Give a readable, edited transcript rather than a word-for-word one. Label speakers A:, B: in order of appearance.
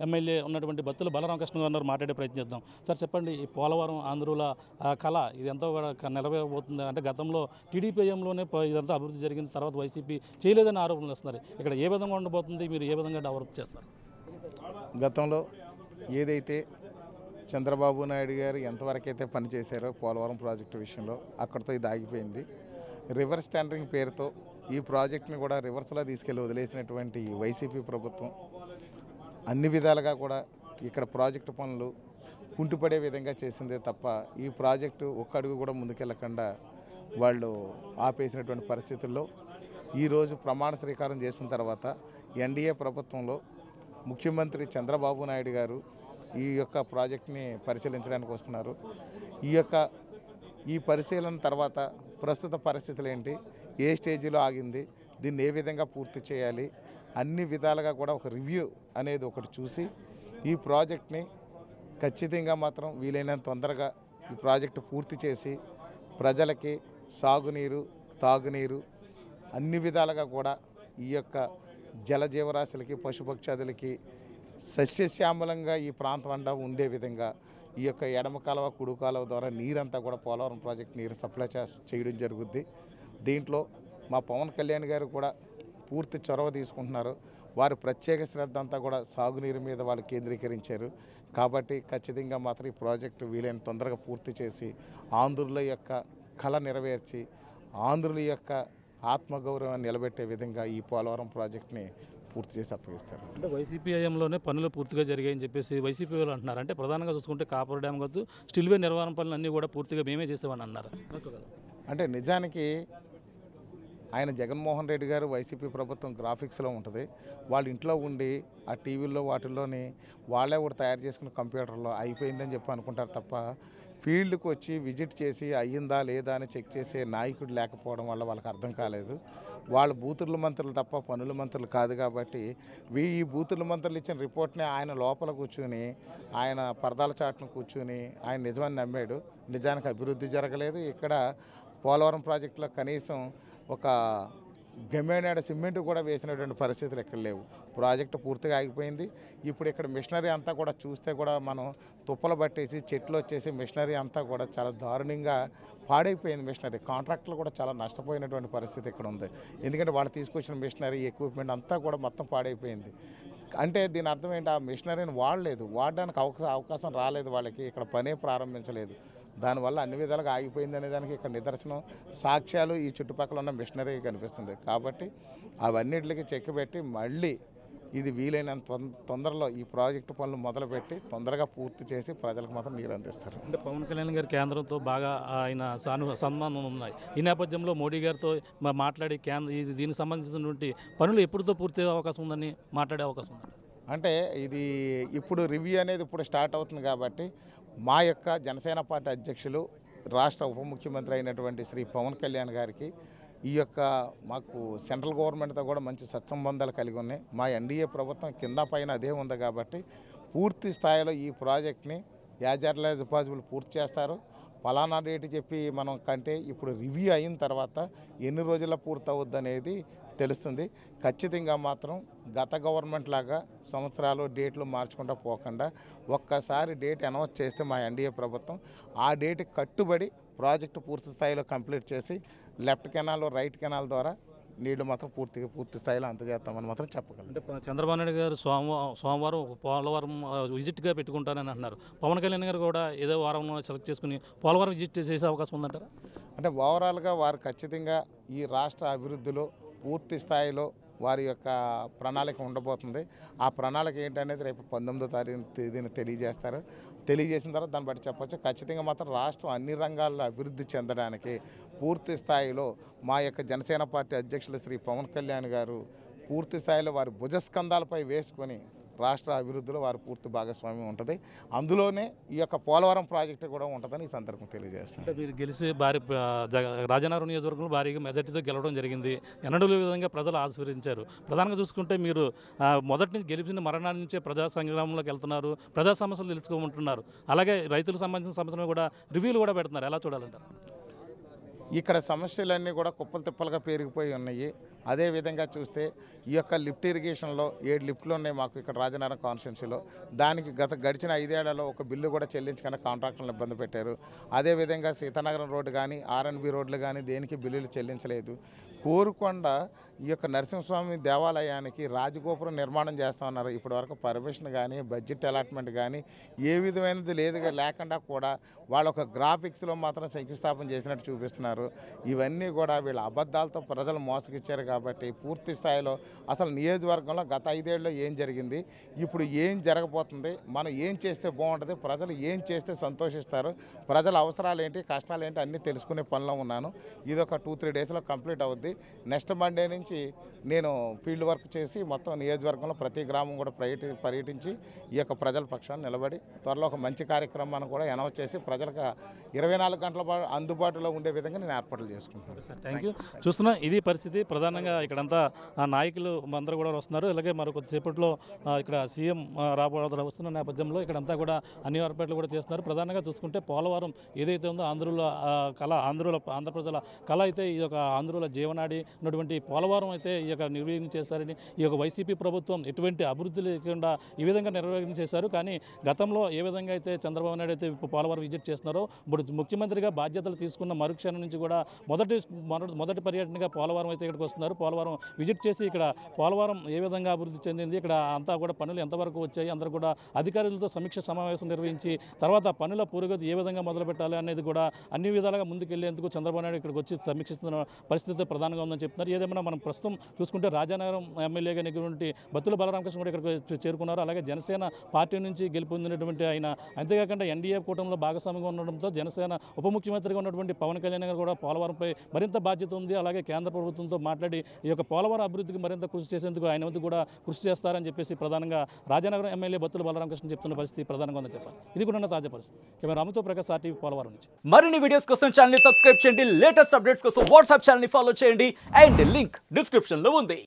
A: MLA ఉన్నటువంటి బత్తుల బలరామకృష్ణ గారు మాట్లాడే ప్రయత్నం చేద్దాం. సార్ చెప్పండి, ఈ పోలవరం ఆంధ్రుల కళ ఇది ఎంతో నెరవేరబోతుంది అంటే గతంలో టీడీపీ హయాంలోనే ఇదంతా అభివృద్ధి జరిగింది, తర్వాత వైసీపీ చేయలేదని ఆరోపణలు వస్తున్నారు. ఇక్కడ ఏ విధంగా ఉండబోతుంది, మీరు ఏ విధంగా డెవలప్ చేస్తారు?
B: గతంలో ఏదైతే చంద్రబాబు నాయుడు గారు ఎంతవరకైతే పనిచేశారో పోలవరం ప్రాజెక్టు విషయంలో అక్కడితో ఇది ఆగిపోయింది. రివర్స్ టెండరింగ్ పేరుతో ఈ ప్రాజెక్ట్ని కూడా రివర్స్లో తీసుకెళ్లి వదిలేసినటువంటి వైసీపీ ప్రభుత్వం అన్ని విధాలుగా కూడా ఇక్కడ ప్రాజెక్టు పనులు కుంటుపడే విధంగా చేసిందే తప్ప ఈ ప్రాజెక్టు ఒక్క అడుగు కూడా ముందుకెళ్లకుండా వాళ్ళు ఆపేసినటువంటి పరిస్థితుల్లో ఈరోజు ప్రమాణ స్వీకారం చేసిన తర్వాత ఎన్డీఏ ప్రభుత్వంలో ముఖ్యమంత్రి చంద్రబాబు నాయుడు గారు ఈ యొక్క ప్రాజెక్ట్ని పరిశీలించడానికి వస్తున్నారు. ఈ పరిశీలన తర్వాత ప్రస్తుత పరిస్థితులు ఏంటి, ఏ స్టేజీలో ఆగింది, దీన్ని ఏ విధంగా పూర్తి చేయాలి, అన్ని విధాలుగా కూడా ఒక రివ్యూ అనేది ఒకటి చూసి ఈ ప్రాజెక్ట్ని ఖచ్చితంగా మాత్రం వీలైనంత తొందరగా ఈ ప్రాజెక్టు పూర్తి చేసి ప్రజలకి సాగునీరు, తాగునీరు అన్ని విధాలుగా కూడా ఈ యొక్క జలజీవరాశులకి, పశుపక్షాదులకి సస్యశ్యామలంగా ఈ ప్రాంతం అంతా ఉండే విధంగా ఈ యొక్క ఎడమ కాలువ, కుడి కాలువ ద్వారా నీరంతా కూడా పోలవరం ప్రాజెక్ట్ నీరు సప్లై చేయడం జరుగుద్ది. దీంట్లో మా పవన్ కళ్యాణ్ గారు కూడా పూర్తి చొరవ తీసుకుంటున్నారు. వారు ప్రత్యేక శ్రద్ధ అంతా కూడా సాగునీరు మీద వాళ్ళు కేంద్రీకరించారు. కాబట్టి ఖచ్చితంగా మాత్రం ఈ ప్రాజెక్టు వీలైన తొందరగా పూర్తి చేసి ఆంధ్రుల యొక్క కళ నెరవేర్చి ఆంధ్రుల యొక్క ఆత్మగౌరవాన్ని నిలబెట్టే విధంగా ఈ పోలవరం ప్రాజెక్ట్ని పూర్తి చేసి అప్పగిస్తారు.
A: అంటే వైసీపీ హయాంలోనే పనులు పూర్తిగా జరిగాయని చెప్పేసి వైసీపీ వాళ్ళు అంటున్నారు. అంటే ప్రధానంగా చూసుకుంటే కాపర్ డ్యామ్ కావచ్చు, స్టిల్వే నిర్వహణ పనులు అన్నీ కూడా పూర్తిగా మేమే చేసామని అన్నారు.
B: అంటే నిజానికి ఆయన జగన్మోహన్ రెడ్డి గారు వైసీపీ ప్రభుత్వం గ్రాఫిక్స్లో ఉంటుంది. వాళ్ళ ఇంట్లో ఉండి ఆ టీవీల్లో వాటిల్లోని వాళ్ళే కూడా తయారు చేసుకున్న కంప్యూటర్లో అయిపోయిందని చెప్పి అనుకుంటారు తప్ప ఫీల్డ్కి వచ్చి విజిట్ చేసి అయ్యిందా లేదా అని చెక్ చేసే నాయకుడు లేకపోవడం వల్ల వాళ్ళకి అర్థం కాలేదు. వాళ్ళు బూతుల మంత్రులు తప్ప పనుల మంత్రులు కాదు. కాబట్టి ఈ బూతుల మంత్రులు ఇచ్చిన రిపోర్ట్ని ఆయన లోపల కూర్చుని ఆయన పరదాల చాటును కూర్చుని ఆయన నిజమని నమ్మాడు. నిజానికి అభివృద్ధి జరగలేదు. ఇక్కడ పోలవరం ప్రాజెక్టులో కనీసం ఒక గమేనాడ సిమెంట్ కూడా వేసినటువంటి పరిస్థితులు ఎక్కడ లేవు. ప్రాజెక్టు పూర్తిగా ఆగిపోయింది. ఇప్పుడు ఇక్కడ మిషనరీ అంతా కూడా చూస్తే కూడా మనం తుప్పలు పట్టేసి చెట్లు వచ్చేసి మిషనరీ అంతా కూడా చాలా దారుణంగా పాడైపోయింది. మిషనరీ కాంట్రాక్టులు కూడా చాలా నష్టపోయినటువంటి పరిస్థితి ఇక్కడ ఉంది. ఎందుకంటే వాళ్ళు తీసుకొచ్చిన మిషనరీ ఎక్విప్మెంట్ అంతా కూడా మొత్తం పాడైపోయింది. అంటే దీని అర్థం ఏంటి, ఆ మిషనరీని వాడడానికి అవకాశం రాలేదు. వాళ్ళకి ఇక్కడ పనే ప్రారంభించలేదు. దానివల్ల అన్ని విధాలుగా ఆగిపోయింది అనే దానికి ఇక్కడ నిదర్శనం సాక్ష్యాలు ఈ చుట్టుపక్కల ఉన్న మిషనరీ కనిపిస్తుంది. కాబట్టి అవన్నిటికి చెక్ పెట్టి మళ్ళీ ఇది వీలైనంత తొందరలో ఈ ప్రాజెక్టు పనులు మొదలుపెట్టి తొందరగా పూర్తి చేసి ప్రజలకు మాత్రం నీరు అందిస్తారు.
A: అంటే పవన్ కళ్యాణ్ గారి కేంద్రంతో బాగా ఆయన సంబంధం ఉన్నాయి. ఈ నేపథ్యంలో మోడీ గారితో మాట్లాడి దీనికి సంబంధించినటువంటి పనులు ఎప్పుడుతో పూర్తి అవకాశం ఉందని మాట్లాడే అవకాశం ఉంది.
B: అంటే ఇది ఇప్పుడు రివ్యూ అనేది ఇప్పుడు స్టార్ట్ అవుతుంది. కాబట్టి మా యొక్క జనసేన పార్టీ అధ్యక్షులు రాష్ట్ర ఉప ముఖ్యమంత్రి అయినటువంటి శ్రీ పవన్ కళ్యాణ్ గారికి ఈ యొక్క మాకు సెంట్రల్ గవర్నమెంట్తో కూడా మంచి సత్సంబంధాలు కలిగి ఉన్నాయి. మా ఎన్డీఏ ప్రభుత్వం కింద పైన అదే ఉంది. కాబట్టి పూర్తి స్థాయిలో ఈ ప్రాజెక్ట్ని యాజ్ ఎర్లీ యాజ్ పాసిబుల్ పూర్తి చేస్తారు. ఫలానా డేట్ చెప్పి మనం కంటే ఇప్పుడు రివ్యూ అయిన తర్వాత ఎన్ని రోజుల్లో పూర్తి అవుద్ది అనేది తెలుస్తుంది. ఖచ్చితంగా మాత్రం గత గవర్నమెంట్ లాగా సంవత్సరాలు డేట్లు మార్చుకుంటూ పోకుండా ఒక్కసారి డేట్ అనౌన్స్ చేస్తే మా ఎన్డీఏ ప్రభుత్వం ఆ డేట్కి కట్టుబడి ప్రాజెక్టు పూర్తి స్థాయిలో కంప్లీట్ చేసి లెఫ్ట్ కెనాల్, రైట్ కెనాల్ ద్వారా నీళ్లు మాత్రం పూర్తి స్థాయిలో అందజేస్తామని మాత్రం చెప్పగలం.
A: అంటే చంద్రబాబు నాయుడు గారు సోమవారం పోలవరం విజిట్గా పెట్టుకుంటారని అంటున్నారు. పవన్ కళ్యాణ్ గారు కూడా ఏదో వారం సెలెక్ట్ చేసుకుని పోలవరం విజిట్ చేసే అవకాశం ఉందంటారా?
B: అంటే ఓవరాల్గా వారు ఖచ్చితంగా ఈ రాష్ట్ర అభివృద్ధిలో పూర్తి స్థాయిలో వారి యొక్క ప్రణాళిక ఉండబోతుంది. ఆ ప్రణాళిక ఏంటనేది రేపు 19వ తేదీన తెలియజేసిన తర్వాత దాన్ని బట్టి చెప్పొచ్చు. ఖచ్చితంగా మాత్రం రాష్ట్రం అన్ని రంగాల్లో అభివృద్ధి చెందడానికి పూర్తి స్థాయిలో మా యొక్క జనసేన పార్టీ అధ్యక్షులు శ్రీ పవన్ కళ్యాణ్ గారు పూర్తి స్థాయిలో వారి భుజస్కంధాలపై వేసుకొని రాష్ట్ర అభివృద్ధిలో వారి పూర్తి భాగస్వామ్యం ఉంటుంది. అందులోనే ఈ యొక్క పోలవరం ప్రాజెక్టు కూడా ఉంటుందని ఈ సందర్భం తెలియజేస్తాను.
A: అంటే మీరు గెలిచి రాజనగరం నియోజకవర్గంలో భారీగా మెజార్టీతో గెలవడం జరిగింది. ఎన్నడూ విధంగా ప్రజలు ఆశీర్వదించారు. ప్రధానంగా చూసుకుంటే మీరు మొదటి నుంచి గెలిచిన మరణాల నుంచే ప్రజా సంగ్రామంలోకి వెళ్తున్నారు, ప్రజా సమస్యలు తెలుసుకోమంటున్నారు. అలాగే రైతులకు సంబంధించిన సమస్యలను కూడా రివ్యూలు కూడా పెడుతున్నారు. ఎలా చూడాలంటారు?
B: ఇక్కడ సమస్యలన్నీ కూడా కుప్పలు తిప్పలుగా పెరిగిపోయి ఉన్నాయి. అదేవిధంగా చూస్తే ఈ యొక్క లిఫ్ట్ ఇరిగేషన్లో 7 లిఫ్ట్లు ఉన్నాయి మాకు ఇక్కడ రాజనగరం కాన్స్టిట్యున్సీలో. దానికి గడిచిన 5 ఏళ్లలో ఒక బిల్లు కూడా చెల్లించకుండా కాంట్రాక్టర్లను ఇబ్బంది పెట్టారు. అదేవిధంగా సీతానగరం రోడ్డు కానీ ఆర్ఎన్బి రోడ్లు కానీ దేనికి బిల్లులు చెల్లించలేదు. కోరుకొండ ఈ యొక్క నరసింహస్వామి దేవాలయానికి రాజగోపురం నిర్మాణం చేస్తామన్నారు. ఇప్పటివరకు పర్మిషన్ కానీ బడ్జెట్ అలాట్మెంట్ కానీ ఏ విధమైనది లేకుండా కూడా వాళ్ళ ఒక గ్రాఫిక్స్లో మాత్రం శంకుస్థాపన చేసినట్టు చూపిస్తున్నారు. ఇవన్నీ కూడా వీళ్ళ అబద్ధాలతో ప్రజలు మోసగిచ్చారు. కాబట్టి పూర్తి స్థాయిలో అసలు నియోజకవర్గంలో గత 5 ఏళ్ళలో ఏం జరిగింది, ఇప్పుడు ఏం జరగబోతుంది, మనం ఏం చేస్తే బాగుంటుంది, ప్రజలు ఏం చేస్తే సంతోషిస్తారు, ప్రజల అవసరాలు ఏంటి కష్టాలు ఏంటి అన్నీ తెలుసుకునే పనిలో ఉన్నాను. ఇది ఒక 2-3 డేస్లో కంప్లీట్ అవుద్ది. నెక్స్ట్ మండే నుంచి నేను ఫీల్డ్ వర్క్ చేసి మొత్తం నియోజకవర్గంలో ప్రతి గ్రామం కూడా పర్యటించి ఈ యొక్క ప్రజల పక్షాన్ని నిలబడి త్వరలో ఒక మంచి కార్యక్రమాన్ని కూడా అనౌన్స్ చేసి ప్రజలకు 24 గంటల అందుబాటులో ఉండే విధంగా నేను ఏర్పాట్లు చేసుకుంటున్నాను.
A: Thank you. చూస్తున్నా ఇది పరిస్థితి. ప్రధానంగా ఇక్కడంతా నాయకులు అందరూ కూడా వస్తున్నారు. అలాగే మరి కొద్దిసేపట్లో ఇక్కడ సీఎం రాబోతున్న వస్తున్న నేపథ్యంలో ఇక్కడంతా కూడా అన్ని ఏర్పాట్లు కూడా చేస్తున్నారు. ప్రధానంగా చూసుకుంటే పోలవరం ఏదైతే ఉందో ఆంధ్ర ప్రజల కళ అయితే ఈ యొక్క ఆంధ్రుల జీవనాడి ఉన్నటువంటి పోలవరం అయితే ఈ యొక్క నిర్వహించేశారని ఈ యొక్క వైసీపీ ప్రభుత్వం ఎటువంటి అభివృద్ధి లేకుండా ఈ విధంగా నిర్వహించేశారు. కానీ గతంలో ఏ విధంగా అయితే చంద్రబాబు నాయుడు అయితే పోలవరం విజిట్ చేస్తున్నారో ఇప్పుడు ముఖ్యమంత్రిగా బాధ్యతలు తీసుకున్న మరుక్షణం నుంచి కూడా మొదటి పర్యటనగా పోలవరం అయితే ఇక్కడికి వస్తున్నారు. పోలవరం విజిట్ చేసి ఇక్కడ పోలవరం ఏ విధంగా అభివృద్ధి చెందింది, ఇక్కడ అంతా కూడా పనులు ఎంతవరకు వచ్చాయి, అందరూ కూడా అధికారులతో సమీక్ష సమావేశం నిర్వహించి తర్వాత పనుల పురోగతి ఏ విధంగా మొదలు పెట్టాలి అనేది కూడా అన్ని విధాలుగా ముందుకెళ్లేందుకు చంద్రబాబు నాయుడు ఇక్కడికి వచ్చి సమీక్షిస్తున్న పరిస్థితి ప్రధానంగా ఉందని చెప్తున్నారు. ఏదేమైనా మనం ప్రస్తుతం చూసుకుంటే రాజానగరం ఎమ్మెల్యేగా నెగ్గినటువంటి బత్తుల బలరామకృష్ణ కూడా ఇక్కడికి చేరుకున్నారు. అలాగే జనసేన పార్టీ నుంచి గెలుపొందినటువంటి ఆయన, అంతేకాకుండా ఎన్డీఏ కూటమిలో భాగస్వామిగా ఉండడంతో జనసేన ఉప ముఖ్యమంత్రిగా ఉన్నటువంటి పవన్ కళ్యాణ్ గారు కూడా పోలవరంపై మరింత బాధ్యత ఉంది. అలాగే కేంద్ర ప్రభుత్వంతో మాట్లాడి ఈ యొక్క పోలవరం అభివృద్ధికి మరింత కృషి చేసేందుకు ఆయన వంతు కూడా కృషి చేస్తారని చెప్పేసి ప్రధానంగా రాజానగరం ఎమ్మెల్యే బత్తుల బలరామకృష్ణ చెప్తున్న పరిస్థితి ప్రధానంగా ఉందని చెప్పాలి. ఇది కూడా ఉన్న తాజా పరిస్థితి. కెమెరా రామతో ప్రకాష్, ఆర్టీవీ, పోలవరం నుంచి.
C: మరిన్ని వీడియోస్ కోసం ఛానల్ ని సబ్స్క్రైబ్ చేయండి. లేటెస్ట్ అప్డేట్స్ కోసం వాట్సాప్ ఛానల్ ని ఫాలో చేయండి. అండ్ లింక్ డిస్క్రిప్షన్ లో ఉంది.